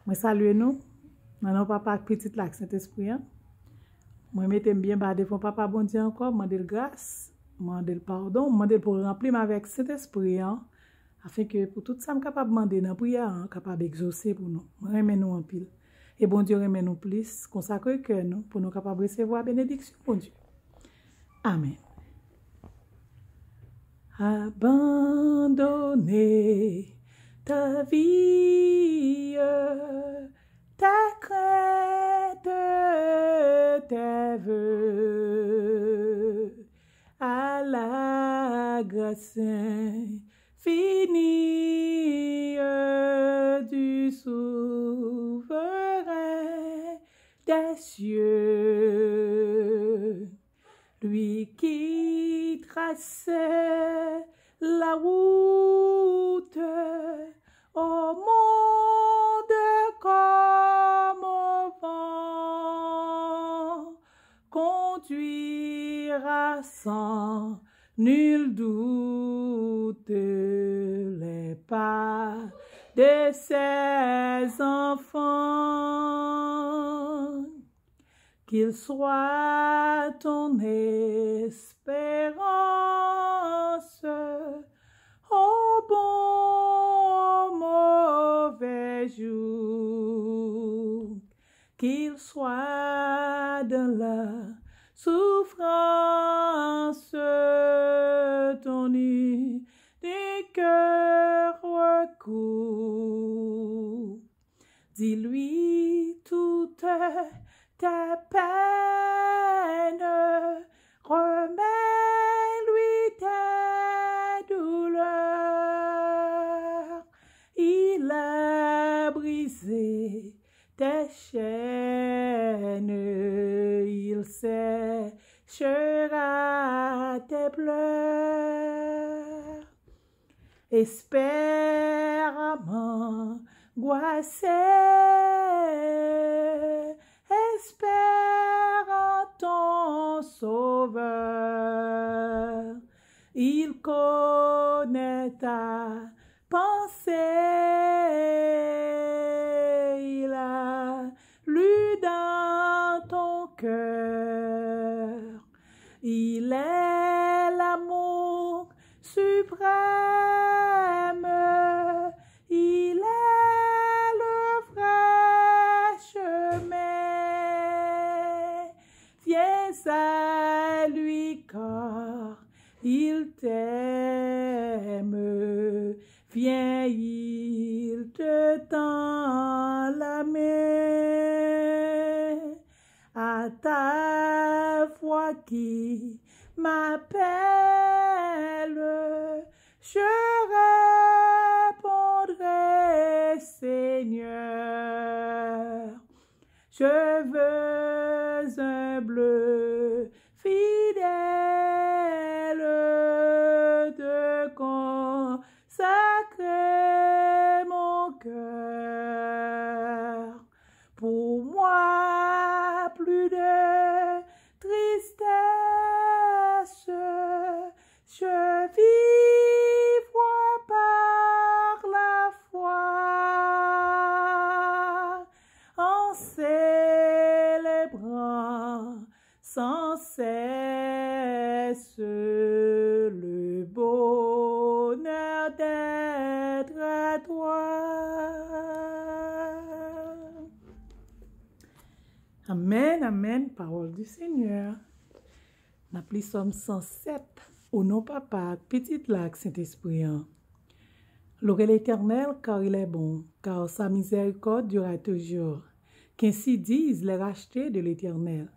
Moi salue nous. Nan papa petite là Saint-Esprit. Moi mettez bien bas devant papa bon Dieu encore, demander grâce, demander pardon, demander pour remplir avec Saint-Esprit afin que pour tout ça me capable demander dans prière, capable exaucer pour nous. Remet nous en pile. Et bon Dieu remet nous plus, consacre cœur nous pour nous capable recevoir bénédiction bon Dieu. Amen. Abandonner ta vie, ta crainte, tes vœux, à la grâce infinie du souverain des cieux, lui qui traçait la route au monde comme au vent, conduira sans nul doute les pas de ses enfants. Qu'il soit ton espérance au bon mauvais jour, qu'il soit dans la souffrance ton unique recours. Dis-lui toute ta peine, remets-lui tes douleurs. Il a brisé tes chaînes, il séchera tes pleurs. Espère m'angoisser, espère en ton Sauveur. Il connaît ta pensée, il a lu dans ton cœur. Il est l'amour suprême, il est le vrai chemin. Viens à lui car il t'aime. Viens, il te tend la main. À ta voix qui m'appelle, je répondrai, Seigneur. Je veux humble, fidèle, de consacrer mon cœur. Pour moi, plus de tristesse, je vivrai par la foi, en célébrant sans cesse le bonheur d'être à toi. Amen, amen, parole du Seigneur. N'appli Somme 107, au nom papa, petite lac Saint-Esprit. Louez l'Éternel, car il est bon, car sa miséricorde durera toujours. Qu'ainsi disent les rachetés de l'Éternel,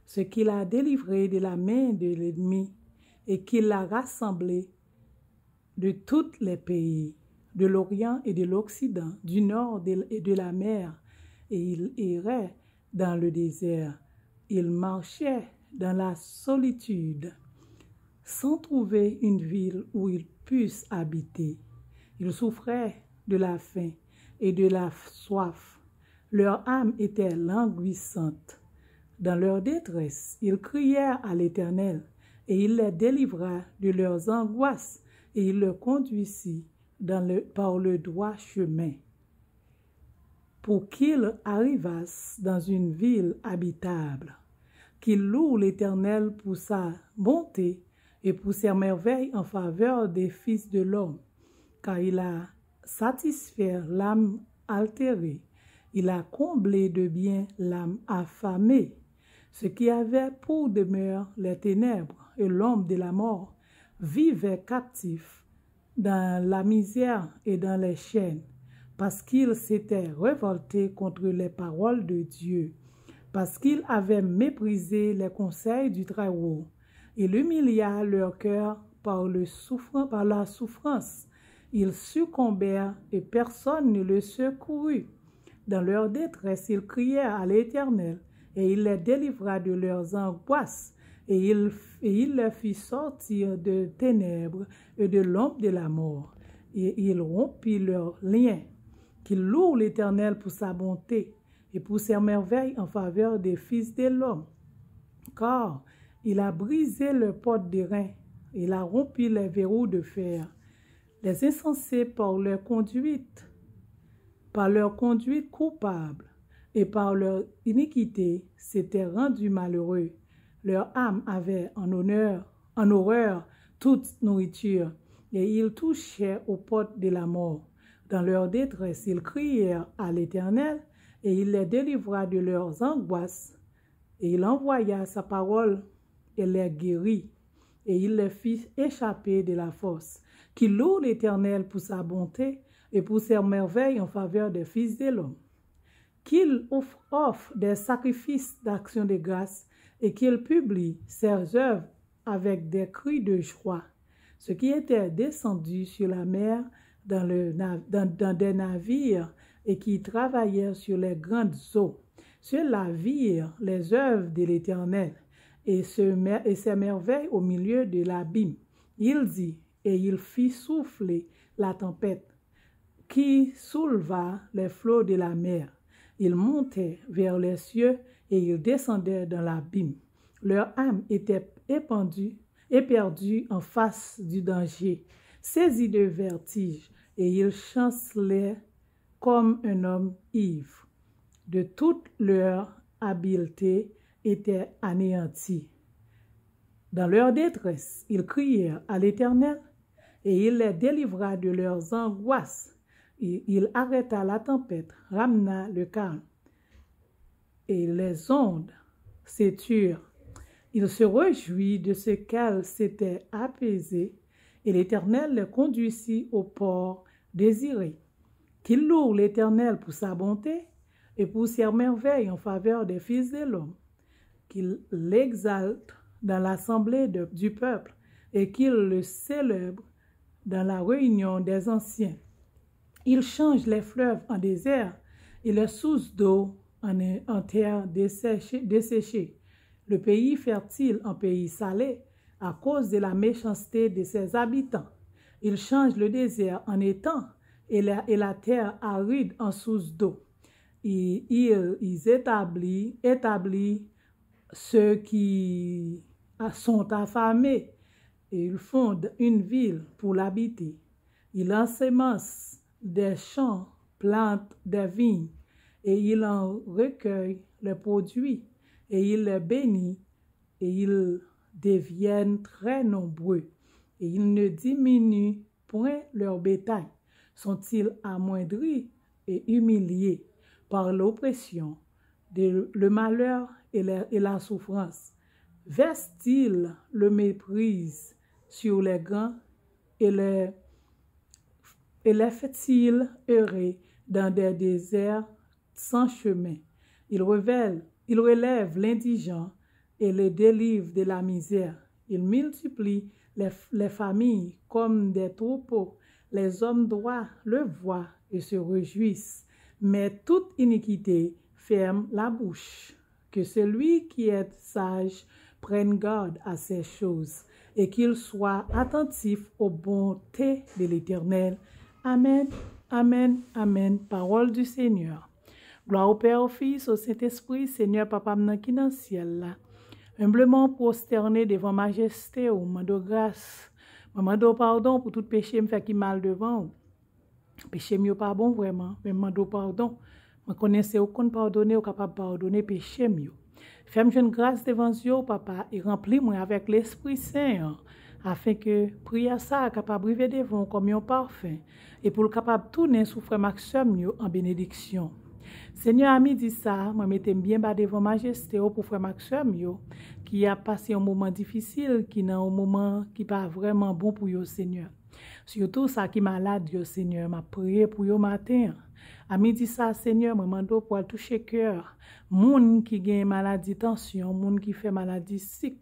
ce qu'il a délivré de la main de l'ennemi, et qu'il l'a rassemblé de tous les pays, de l'Orient et de l'Occident, du nord et de la mer, et il errait dans le désert. Il marchait dans la solitude, sans trouver une ville où il puisse habiter. Ils souffraient de la faim et de la soif. Leur âme était languissante. Dans leur détresse, ils crièrent à l'Éternel, et il les délivra de leurs angoisses, et il les conduisit par le droit chemin. pour qu'ils arrivassent dans une ville habitable, qu'ils louent l'Éternel pour sa bonté et pour ses merveilles en faveur des fils de l'homme, car il a satisfait l'âme altérée, il a comblé de bien l'âme affamée. Ce qui avait pour demeure les ténèbres et l'ombre de la mort vivait captif dans la misère et dans les chaînes, parce qu'il s'était révolté contre les paroles de Dieu, parce qu'il avait méprisé les conseils du Très-Haut. Il humilia leur cœur par la souffrance. Ils succombèrent et personne ne le secourut. Dans leur détresse, ils crièrent à l'Éternel, et il les délivra de leurs angoisses, et il les fit sortir de ténèbres et de l'ombre de la mort, et il rompit leurs liens. Qu'ils louent l'Éternel pour sa bonté et pour ses merveilles en faveur des fils de l'homme, car il a brisé le porte d'airain, il a rompu les verrous de fer. Les insensés par leur conduite coupable et par leur iniquité s'étaient rendus malheureux. Leur âme avait en horreur toute nourriture, et ils touchaient aux portes de la mort. Dans leur détresse, ils crièrent à l'Éternel, et il les délivra de leurs angoisses, et il envoya sa parole et les guérit, et il les fit échapper de la force. Qu'il loue l'Éternel pour sa bonté et pour ses merveilles en faveur des fils de l'homme. Qu'il offre des sacrifices d'action de grâce et qu'il publie ses œuvres avec des cris de joie. Ceux qui étaient descendus sur la mer dans des navires et qui travaillèrent sur les grandes eaux, ceux-là virent les œuvres de l'Éternel et ses merveilles au milieu de l'abîme. Il dit, et il fit souffler la tempête qui souleva les flots de la mer. Ils montaient vers les cieux et ils descendaient dans l'abîme. Leur âme était éperdue en face du danger, saisie de vertige, et ils chancelaient comme un homme ivre. De toute leur habileté était anéantie. Dans leur détresse, ils crièrent à l'Éternel, et il les délivra de leurs angoisses. Il arrêta la tempête, ramena le calme, et les ondes s'éturent. Il se réjouit de ce qu'elles s'étaient apaisées, et l'Éternel les conduisit au port désiré. Qu'il loue l'Éternel pour sa bonté et pour ses merveilles en faveur des fils de l'homme. Qu'il l'exalte dans l'assemblée du peuple et qu'il le célèbre dans la réunion des anciens. Il change les fleuves en désert et les sources d'eau en terre desséchée. Le pays fertile en pays salé à cause de la méchanceté de ses habitants. Il change le désert en étang et la terre aride en source d'eau. Il établit ceux qui sont affamés et il fonde une ville pour l'habiter. Il ensemence des champs, plante des vignes et il en recueille les produits et il les bénit et ils deviennent très nombreux et il ne diminue point leur bétail. Sont-ils amoindris et humiliés par l'oppression, le malheur et la souffrance? Verse-t-il le méprise sur les grands et les fait-il errer dans des déserts sans chemin? Il relève l'indigent et le délivre de la misère. Il multiplie les familles comme des troupeaux. Les hommes droits le voient et se réjouissent. Mais toute iniquité ferme la bouche. Que celui qui est sage prenne garde à ces choses et qu'il soit attentif aux bontés de l'Éternel. Amen, amen, amen. Parole du Seigneur. Gloire au Père, au Fils, au Saint-Esprit, Seigneur Papa qui dans le ciel là. Humblement prosterné devant majesté ou mando grâce. Mando pardon pour tout péché me fait qui mal devant. Péché mieux pas bon vraiment, mais mando pardon. Je connais c'est qu'on pardonner ou capable pardonner péché mieux. Fais-moi une grâce devant Dieu, papa, et remplis-moi avec l'Esprit Saint, afin que prière ça capable arriver devant comme un parfum, et pour le capable tourner sous frère Maxime en bénédiction. Seigneur, à midi ça, moi mettez bien bas devant majesté pour frère Maxime qui a passé un moment difficile, qui n'a un moment qui pas vraiment bon pour yo, Seigneur. Surtout ça qui malade, yo, Seigneur, m'a prié pour yo matin. À midi ça, Seigneur, moi mando pour toucher cœur. Moun qui gagne maladie tension, moun qui fait maladie sick.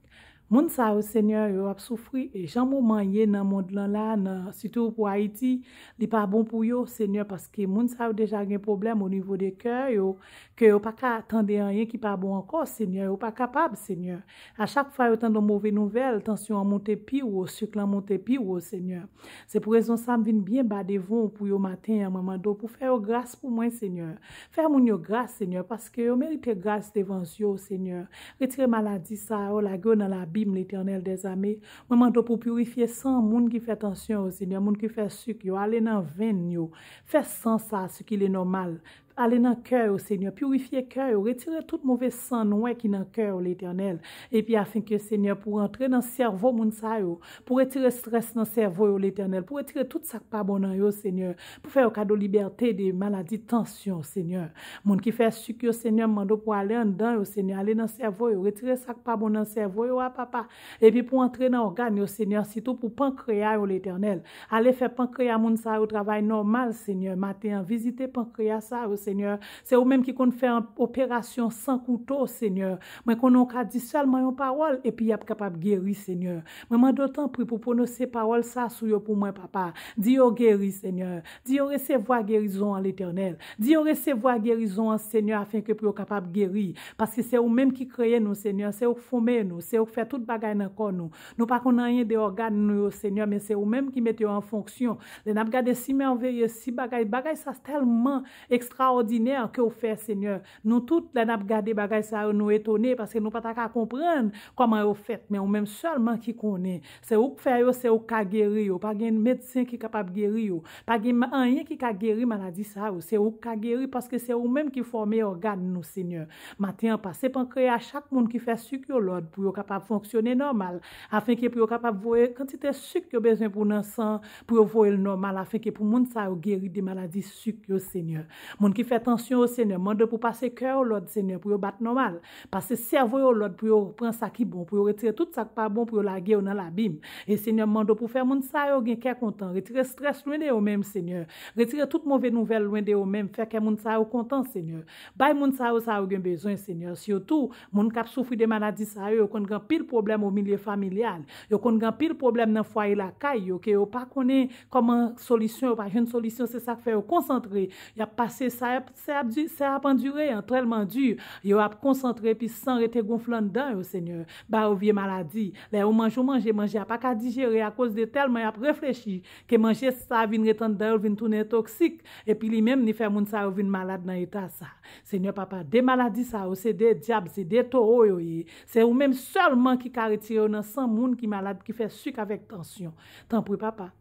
Moun sa au Seigneur yo a souffri et jan moment yé dans monde là surtout pour Haïti, li pas bon pour yo Seigneur parce que moun sa déjà un problème au niveau des cœurs yo que yo pas ka attendre rien qui pas bon encore Seigneur, yo pas capable Seigneur. À chaque fois yo tande mauvaise nouvelle, tension monter pire ou sucre monter pire ou Seigneur. C'est pour raison ça me vinn bien bas devant pour yo matin maman do pour faire grâce pour moi Seigneur. Faire moun yo grâce Seigneur parce que yo mérite grâce devant yo Seigneur. Retirer maladie ça la gueule dans la l'Éternel des armées, maman pour purifier sang, moun qui fait attention au Seigneur, moun qui fait sucre, yo, aller dans veine yo, fait sans ça, ce qui est normal. Allez dans le cœur, Seigneur, purifier le cœur, retirer tout mauvais sang noir qui est dans le cœur, l'Éternel. Et puis, afin que, Seigneur, pour entrer dans le cerveau, pour retirer le stress dans le cerveau, l'Éternel, pour retirer tout ça qui pas bon dans yo, Seigneur, pour faire un cadeau de liberté des maladies, tension, Seigneur. Moun qui fait sucre, Seigneur, mando pour aller en dedans, Seigneur, aller dans le cerveau, retirer ça qui pas bon dans le cerveau, papa. Et puis, pour entrer dans l'organe, Seigneur, surtout pour pancréas, l'Éternel. Aller faire pancréas, moun sa au travail normal, Seigneur, matin, visiter pancréas, ça, Seigneur, c'est eux-mêmes qui comptent faire une opération sans couteau, Seigneur. Mais qu'on a dit seulement une parole et puis y a capable de guérir, Seigneur. Maman d'autant prie pour prononcer parole ça sur yo pour moi, papa. Dis yo guéri, Seigneur. Dis yo recevoir guérison à l'Éternel. Dis yo recevoir guérison, Seigneur, afin que pour capable de guérir. Parce que c'est eux-mêmes qui créent nous, Seigneur. C'est eux qui font nous. C'est eux qui fait toute bagaille dans corps nous. Nous pas qu'on a rien de organes nous, Seigneur, mais c'est eux-mêmes qui mettent en fonction. Les n'a regardé si merveilleux, si bagaille ça c'est tellement extraordinaire que vous faites, Seigneur. Nous toutes, les n'a regardé bagaille ça nous étonner parce que nous pas qu'à comprendre comment vous faites, mais ou même seulement qui connaît. C'est vous qui fait, c'est vous qui guérir, pas un médecin qui est capable de guérir, pas rien qui a guéri maladie ça, c'est vous qui guérir parce que c'est vous même qui formez organes nous, Seigneur. Matin passé pancréas chaque monde qui fait sucre l'ordre pour capable fonctionner normal afin que pour capable voir quantité sucre que besoin pour dans sang pour voir le normal afin que pour monde ça guérir des maladies sucre, Seigneur. Monde qui fait attention au Seigneur, mande pour passer cœur au l'autre, Seigneur, pour battre normal. Passer cerveau au l'autre, pour prendre ça qui bon, pour retirer tout ça qui pas bon, pour la guerre dans l'abîme. Et Seigneur, mande pour faire mon ça, yo gen cœur content. Retirer stress loin de eux-mêmes, Seigneur. Retirer toute mauvaise nouvelle loin de eux-mêmes. Faire que mon ça content, Seigneur. Bay mon ça gen besoin, Seigneur. Surtout, mon cap souffrir de maladies ça, yo kon gan pile problème au milieu familial. Yo kon gan pile problème dans foyer la caille, yo que yo pas connaît comment solution, pas une solution, c'est ça que fait yo concentrer. Y a passé ça a enduré, tellement dur. Yo a concentré puis sans rester gonflant dedans, Seigneur. Ba ou vieux maladie. Là, ou manger, pas qu'à digérer à cause de tellement y a réfléchi que manger ça vient retendre dedans, vient tourner toxique. Et puis lui-même, ni fait moun ça vient malade dans état ça. Seigneur papa, des maladies ça, c'est des diables, c'est des taureaux. C'est ou même seulement qui ka retirer dans 100 moun qui malade, qui fait sucre avec tension. Tant pis papa.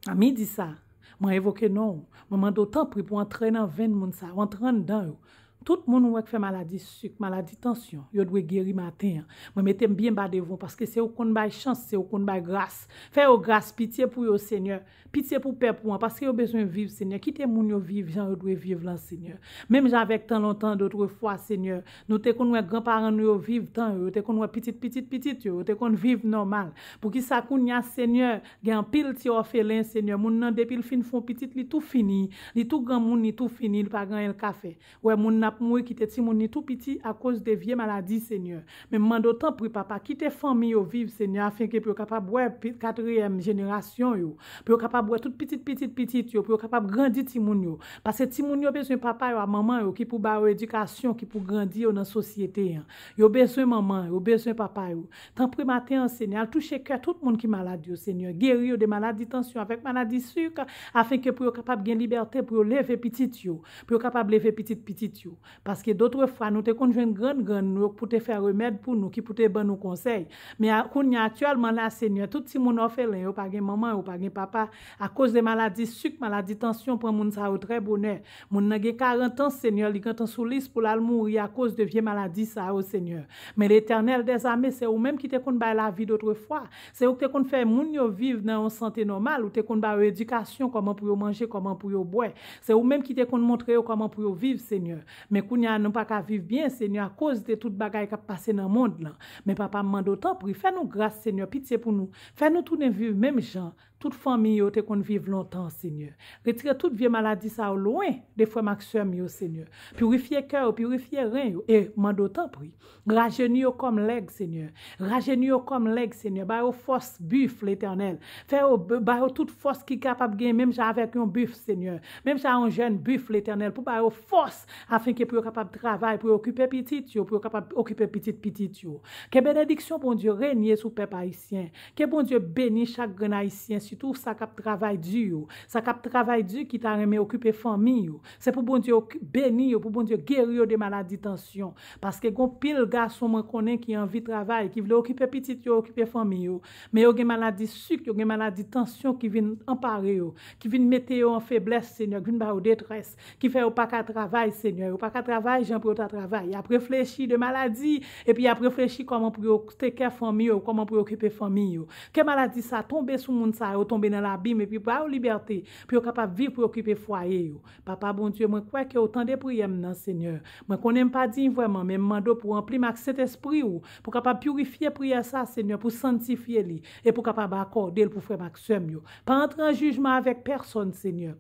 A midi ça. Moi évoqué non, maman d'autant pris pour entrer dans 20 moun ça, entrer dedans. Tout le monde qui fait maladie sucre, maladie tension, yo doit guérir matin. Moi mettez bien bas devant parce que c'est au qu'on bail chance, c'est au qu'on bail grâce. Fais au grâce, pitié pour yo Seigneur. Pitié pour père pour moi parce que yo besoin vivre Seigneur. Quittez moun yo vivre, gens yo doit vivre là Seigneur. Même avec tant longtemps d'autres fois Seigneur. Nous te qu'on grand-parents nous vivre tant yo, te qu'on petite yo, te qu'on vivre normal. Pour qui ça kounya Seigneur, gen pile ti orphelin Seigneur. Moun nan depuis fin font petite li tout fini, li tout grand moun ni tout fini, il pas grand le café. Ouais moun n'a moi qui te timoni tout petit à cause des vieilles maladies Seigneur. Mais mande autant pour papa quitter famille yo vivre Seigneur afin que pour capable ouais quatrième génération yo, pour capable ouais toute petite yo, pour capable grandir timoun yo. Parce que timoun yo besoin papa yo maman yo qui pour ba éducation qui pour grandir dans société. Yo besoin maman, yo besoin papa yo. Tant pris matin Seigneur, toucher cœur tout le monde qui malade yo Seigneur, guérir yo de maladies tension avec maladie sucre afin que pour capable gain liberté pour lever petit yo, pour capable lever petit yo. Parce que d'autres fois, nous te conjoint grande pour te faire remède pour nous, qui pour te bon nous conseil. Mais actuellement là, Seigneur, tout si mon orphelin, yo pas gen maman, yo pas gen papa, à cause de maladies sucre, maladie tension, pour moun sa au très bonheur. Moun nan gen 40 ans, Seigneur, li gantan sous liste pour la mourir à cause de vieille maladie ça, au Seigneur. Mais l'Éternel des armées, c'est ou même qui te kon bay la vie d'autrefois. C'est ou te kon fait moun yo vivre dans une santé normale, ou te kon bay éducation, comment pour yo manger, comment pour yo boire. C'est ou même qui te kon montrer comment pour yo vivre, Seigneur. Mais kounya nou pas ka vivre bien, Seigneur, à cause de toute bagaille qui passe dans le monde là. Mais papa demande autant pour fais-nous grâce, Seigneur, pitié pour nous. Fais-nous tourner vivre même gens. Toute famille yo te kon vivre longtemps, Seigneur. Retire toute vieille maladie ça au loin des frères Maxime yo, Seigneur. Purifier cœur, purifier rein yo et mande autant prie. Rajeunir yo comme l'aigle, Seigneur. Rajeunir yo comme l'aigle, Seigneur. Ba yo force buffle l'Éternel. Fais ba yo toute force qui capable gagner même avec un buffle, Seigneur. Même ça un jeune buffle l'Éternel pour ba yo force afin que pour capable travailler pour occuper petit yo, pour capable occuper petit yo. Que bénédiction bon Dieu règne sur peuple haïtien. Que bon Dieu bénisse chaque grand haïtien surtout ça cap travail dur, ça cap travail dur qui t'a remis occuper famille. C'est pour bon Dieu bénir, pour bon Dieu guérir de maladies tension parce que gon pile garçon moi connais qui envie travail, qui veut occuper petit yo, occuper famille mais yo gen maladie sucre, yo gen maladie tension qui vient emparer yo, qui vient mettre yo en faiblesse, Seigneur, qui vient ba détresse, qui fait pas qu'à travail, Seigneur, pas qu'à travail, Jean pour ta travail. A réfléchi de maladie et puis a réfléchi comment pour te care famille, comment pour occuper famille. Que maladie ça tomber sur monde ça tomber dans l'abîme et puis pour liberté, puis capable vivre pour occuper foyer. Papa bon Dieu, moi crois que autant de prières non Seigneur. Moi connais pas dire vraiment mais mando pour remplir ma Saint-Esprit pour capable purifier prière ça Seigneur, pour sanctifier lui et pour capable accorder pour frère Maxime yo. Pas entrer en jugement avec personne Seigneur.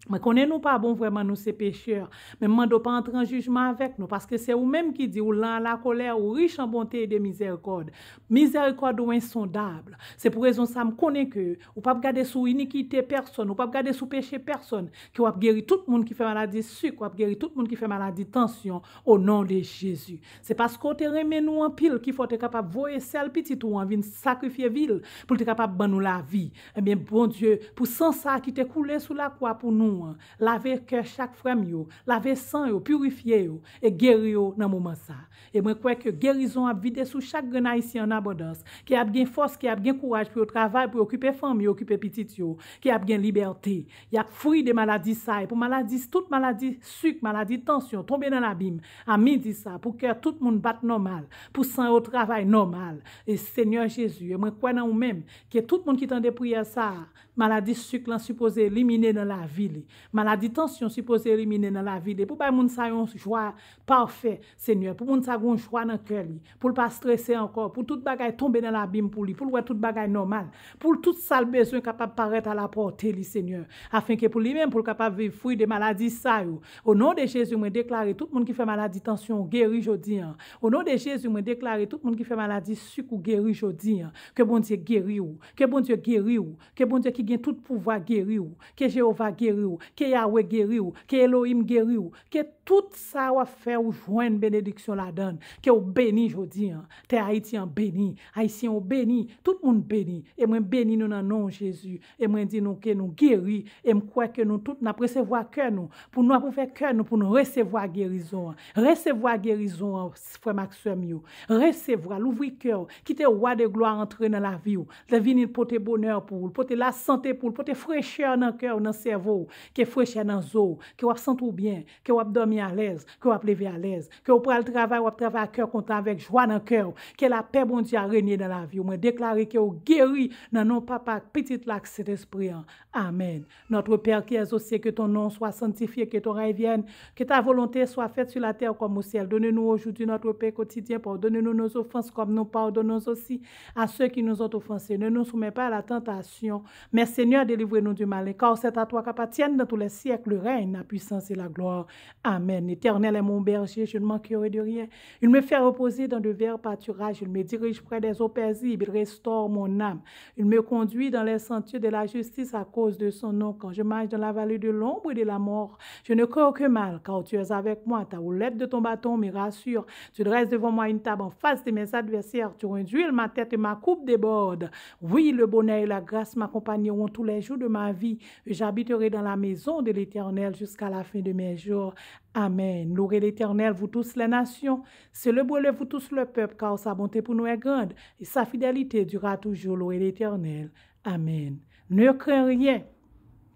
Mais connais-nous pas bon vraiment nous ces pécheurs, mais mando pas entrer en jugement avec nous parce que c'est ou même qui dit ou lent la colère ou riche en bonté et de miséricorde. Miséricorde ou insondable. C'est pour raison ça me connaît que ou pas regarder sous iniquité personne, ou pas regarder sous péché personne, qui va guérir tout le monde qui fait maladie sucre, ou guérir tout le monde qui fait maladie tension au nom de Jésus. C'est parce qu'on te remet nous en pile qu'il faut être capable de voyer celle petite ou en venir sacrifier ville pour être capable de nous la vie. Eh bien bon Dieu, pour sans ça qui t'est coulé sous la croix pour nous laver cœur chaque frère yo, laver sang yo, purifier yo et guérir yo dans moment ça. Et moi crois que guérison a vidé sous chaque grand haïtien en abondance, qui a bien force, qui a bien courage pour travailler, pour occuper famille, occuper petit yo, qui a bien liberté. Il y a fruit de maladies ça et pour maladie toute maladie sucre, maladie tension, tomber dans l'abîme. À midi ça pour que tout le monde batte normal, pour sang au travail normal. Et Seigneur Jésus, et moi crois dans nous même que tout le monde qui tend de prière ça, maladie sucre supposé éliminer dans la vie. Maladie tension supposé éliminer dans la vie. Pour pas moun sa yon joie parfait, Seigneur. Pour moun sa gon joie dans cœur li. Pour pas stresser encore, pour tout bagay tomber dans l'abîme pour lui, pour voir tout bagay normal, pour tout ça besoin capable paraître à la portée li, Seigneur, afin que pour lui même pour capable vivre fruit de maladie ça yo. Au nom de Jésus, moi déclarer tout le monde qui fait maladie tension guéri jodi. Au nom de Jésus, moi déclarer tout le monde qui fait maladie sucre guéri jodi. Que bon Dieu guéri ou, que bon Dieu guéri ou, que bon Dieu qui gagne tout pouvoir guéri ou, que Jéhovah guéri ou, que Yahweh guéri ou, que Elohim guéri ou, que tout ça va faire ou joindre bénédiction la donne, que ou béni jodi. T'es Haïtien béni, Haïtien ou béni, tout le monde béni. Et moi béni nous dans nom Jésus. Et moi dis nous que nous guéri et moi crois que nous tout n'a recevoir cœur nous pour nous pour faire cœur nous pour nous recevoir guérison. Recevoir guérison frère Maxime yo. Recevoir l'ouvrir cœur, quitter roi de gloire entrer dans la vie ou. De venir porter bonheur pour porter la santé pour porter fraîcheur dans cœur dans cerveau, que fraîcheur dans zo, que vous sentez bien, que vous dormir à l'aise, que vous lever à l'aise, que vous prenez le travail, vous travaillez à cœur content avec joie dans cœur, que la paix bon Dieu a régné dans la vie. Moi déclarer que vous guéri dans nos papa petit lac cet esprit. Amen. Notre Père qui es aux cieux, que ton nom soit sanctifié, que ton règne vienne, que ta volonté soit faite sur la terre comme au ciel. Donne-nous aujourd'hui notre paix quotidien, pardonne-nous nos offenses comme nous pardonnons aussi à ceux qui nous ont offensés. Ne nous soumets pas à la tentation, mais Seigneur, délivre-nous du mal, car c'est à toi qu'appartiennent dans tous les siècles le règne, la puissance et la gloire. Amen. L'Éternel est mon berger, je ne manquerai de rien. Il me fait reposer dans de verts pâturages, il me dirige près des eaux paisibles, il restaure mon âme. Il me conduit dans les sentiers de la justice à cause de son nom. Quand je marche dans la vallée de l'ombre et de la mort, je ne crains aucun mal, car tu es avec moi. Ta houlette de ton bâton me rassure. Tu dresses devant moi une table en face de mes adversaires. Tu réduis ma tête et ma coupe déborde. Oui, le bonheur et la grâce m'accompagneront tous les jours de ma vie. J'habiterai dans la maison de l'Éternel jusqu'à la fin de mes jours. Amen. Louez l'Éternel, vous tous les nations. Célébrez-le, vous tous le peuple, car sa bonté pour nous est grande et sa fidélité durera toujours. Louez l'Éternel. Amen. Ne crains rien,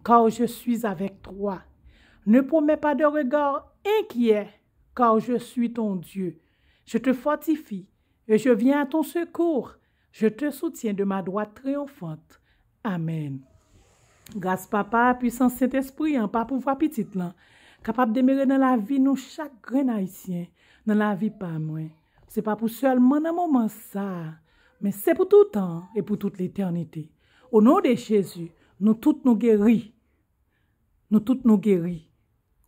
car je suis avec toi. Ne promets pas de regard inquiet, car je suis ton Dieu. Je te fortifie et je viens à ton secours. Je te soutiens de ma droite triomphante. Amen. Grâce papa, puissance Saint-Esprit, pas pouvoir petit là, capable de demeurer dans la vie nous chaque grain haïtien, dans la vie pas moins. C'est pas pour seulement dans moment ça, mais c'est pour tout le temps et pour toute l'éternité. Au nom de Jésus, nous tous nous guéris. Nous tous nous guéris.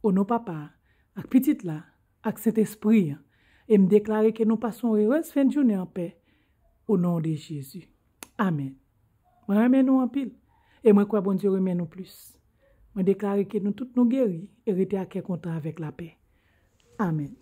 Au nom papa, avec petit là, avec Saint-Esprit, et me déclarer que nous passons heureuse fin de journée en paix. Au nom de Jésus. Amen. Moi, remercie nous en pile. Et moi, quoi, bon Dieu, remercie nous plus. Moi, déclare que nous tous nous guéris et rester à quel content avec la paix. Amen.